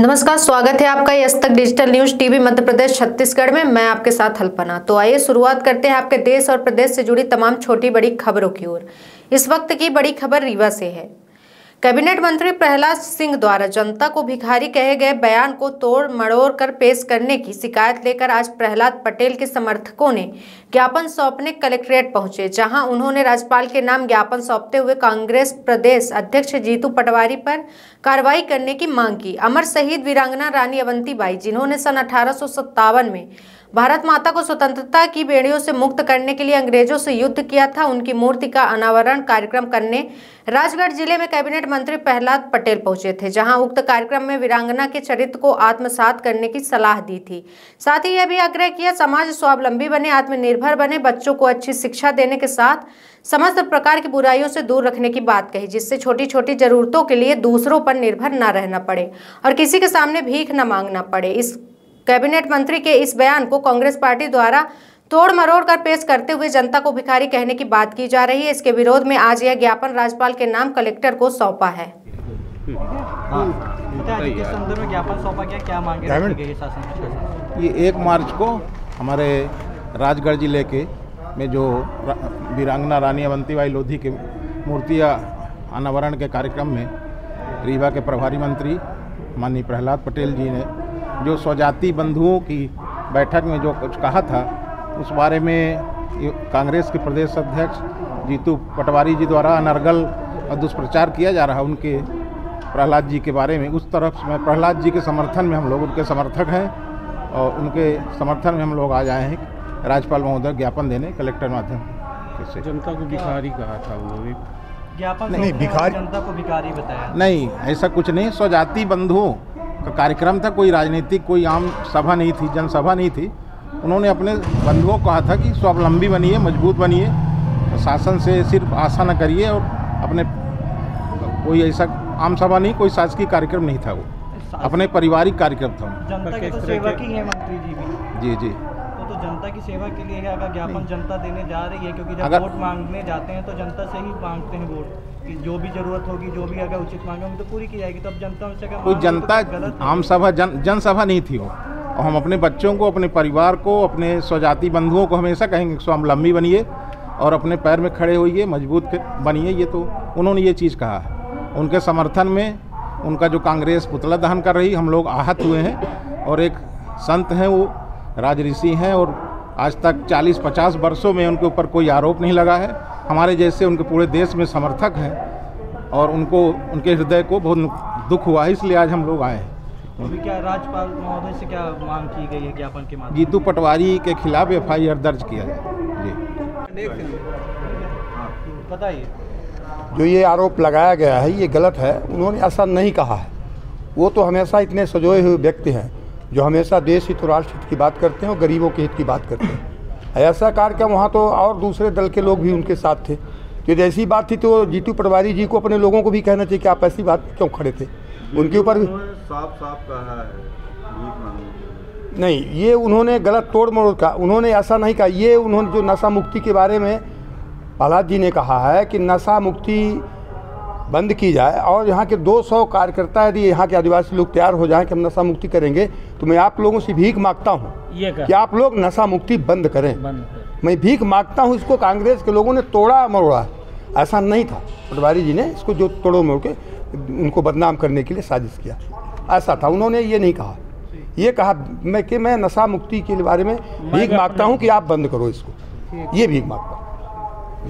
नमस्कार, स्वागत है आपका यस तक digital news TV Madhya Pradesh Chhattisgarh में। मैं आपके साथ अल्पना। तो आइए शुरुआत करते हैं आपके देश और प्रदेश से जुड़ी तमाम छोटी बड़ी खबरों की ओर। इस वक्त की बड़ी खबर रीवा से है। कैबिनेट मंत्री प्रहलाद सिंह द्वारा जनता को भिखारी कहे गए बयान को तोड़ मड़ोड़ कर पेश करने की शिकायत लेकर आज प्रहलाद पटेल के समर्थकों ने ज्ञापन सौंपने कलेक्ट्रेट पहुंचे, जहां उन्होंने राज्यपाल के नाम ज्ञापन सौंपते हुए कांग्रेस प्रदेश अध्यक्ष जीतू पटवारी पर कार्रवाई करने की मांग की। अमर शहीद वीरांगना रानी अवंतीबाई, जिन्होंने सन 1857 में भारत माता को स्वतंत्रता की बेड़ियों से मुक्त करने के लिए अंग्रेजों से युद्ध किया था, उनकी मूर्ति का अनावरण कार्यक्रम करने राजगढ़ जिले में कैबिनेट मंत्री प्रहलाद पटेल पहुंचे थे, जहां उक्त कार्यक्रम में वीरांगना के चरित्र को आत्मसात करने की सलाह दी थी। साथ ही यह भी आग्रह किया समाज स्वावलंबी बने, आत्मनिर्भर बने, बच्चों को अच्छी शिक्षा देने के साथ समस्त प्रकार की बुराइयों से दूर रखने की बात कही, जिससे छोटी छोटी जरूरतों के लिए दूसरों पर निर्भर न रहना पड़े और किसी के सामने भीख न मांगना पड़े। इस कैबिनेट मंत्री के इस बयान को कांग्रेस पार्टी द्वारा तोड़ मरोड़ कर पेश करते हुए जनता को भिखारी कहने की बात की जा रही है। इसके विरोध में आज यह ज्ञापन राज्यपाल के नाम कलेक्टर को सौंपा है। ये 1 मार्च को हमारे राजगढ़ जिले के में जो वीरांगना रानी अवंतीबाई लोधी के मूर्ति अनावरण के कार्यक्रम में रीवा के प्रभारी मंत्री माननीय प्रहलाद पटेल जी ने जो स्वजाति बंधुओं की बैठक में जो कुछ कहा था, उस बारे में कांग्रेस के प्रदेश अध्यक्ष जीतू पटवारी जी द्वारा अनर्गल और दुष्प्रचार किया जा रहा उनके प्रहलाद जी के बारे में। उस तरफ में प्रहलाद जी के समर्थन में हम लोग उनके समर्थक हैं और उनके समर्थन में हम लोग आज आए हैं राज्यपाल महोदय ज्ञापन देने कलेक्टर माध्यम से। जनता को भिखारी कहा था, वो भी ज्ञापन नहीं, भिखारी जनता को भिखारी बताया नहीं, ऐसा कुछ नहीं। स्वजाति बंधुओं का कार्यक्रम था, कोई राजनीतिक कोई आम सभा नहीं थी, जनसभा नहीं थी। उन्होंने अपने बंधुओं को कहा था कि स्वावलंबी बनिए, मजबूत बनिए, शासन से सिर्फ आशा न करिए और अपने कोई ऐसा आम सभा नहीं, कोई शासकीय कार्यक्रम नहीं था, वो अपने पारिवारिक कार्यक्रम था। जनता की तो सेवा की है मंत्री जी भी। जी तो जनता की सेवा के लिए है, अगर ज्ञापन जनता देने जा रही है, क्योंकि जब वोट मांगने जाते हैं तो जनता से ही मांगते हैं वोट, कि जो भी जरूरत होगी, जो भी अगर उचित मांगे होंगी तो पूरी की जाएगी। तो अब जनता उनसे कोई जनता आम सभा जनसभा नहीं थी वो। और हम अपने बच्चों को, अपने परिवार को, अपने स्वजाति बंधुओं को हमेशा कहेंगे स्वावलंबी बनिए और अपने पैर में खड़े होइए, मजबूत बनिए। ये तो उन्होंने ये चीज़ कहा है। उनके समर्थन में उनका जो कांग्रेस पुतला दहन कर रही, हम लोग आहत हुए हैं। और एक संत हैं, वो राजऋषि हैं और आज तक 40-50 वर्षों में उनके ऊपर कोई आरोप नहीं लगा है। हमारे जैसे उनके पूरे देश में समर्थक हैं और उनको उनके हृदय को बहुत दुख हुआ है, इसलिए आज हम लोग आए हैं। अभी क्या राज्यपाल महोदय से क्या मांग की गई है ज्ञापन के माध्यम? जीतू पटवारी के खिलाफ FIR दर्ज किया जाए। जी बताइए। जो ये आरोप लगाया गया है ये गलत है। उन्होंने ऐसा नहीं कहा है। वो तो हमेशा इतने सजोए हुए व्यक्ति हैं जो हमेशा देश हित और राष्ट्र हित की बात करते हैं और गरीबों के हित की बात करते हैं। ऐसा कार्यक्रम वहाँ तो और दूसरे दल के लोग भी उनके साथ थे। तो जैसी बात थी तो जीतू पटवारी जी को अपने लोगों को भी कहना चाहिए कि आप ऐसी बात क्यों खड़े थे। उनके ऊपर भी साफ कहा है नहीं, ये उन्होंने गलत तोड़ मरोड़ का उन्होंने ऐसा नहीं कहा। ये उन्होंने जो नशा मुक्ति के बारे में प्रहलाद जी ने कहा है कि नशा मुक्ति बंद की जाए और यहाँ के 200 कार्यकर्ता यदि यहाँ के आदिवासी लोग तैयार हो जाएं कि हम नशा मुक्ति करेंगे, तो मैं आप लोगों से भीख मांगता हूँ कि आप लोग नशा मुक्ति बंद करें। मैं भीख मांगता हूँ। इसको कांग्रेस के लोगों ने तोड़ा मरोड़ा, ऐसा नहीं था। पटवारी जी ने इसको जो तोड़ो मोड़ के उनको बदनाम करने के लिए साजिश किया, ऐसा था। उन्होंने ये नहीं कहा। ये कहा मैं कि मैं नशा मुक्ति के बारे में भीख मांगता हूँ कि आप बंद करो इसको, ये भीख मांगता हूँ।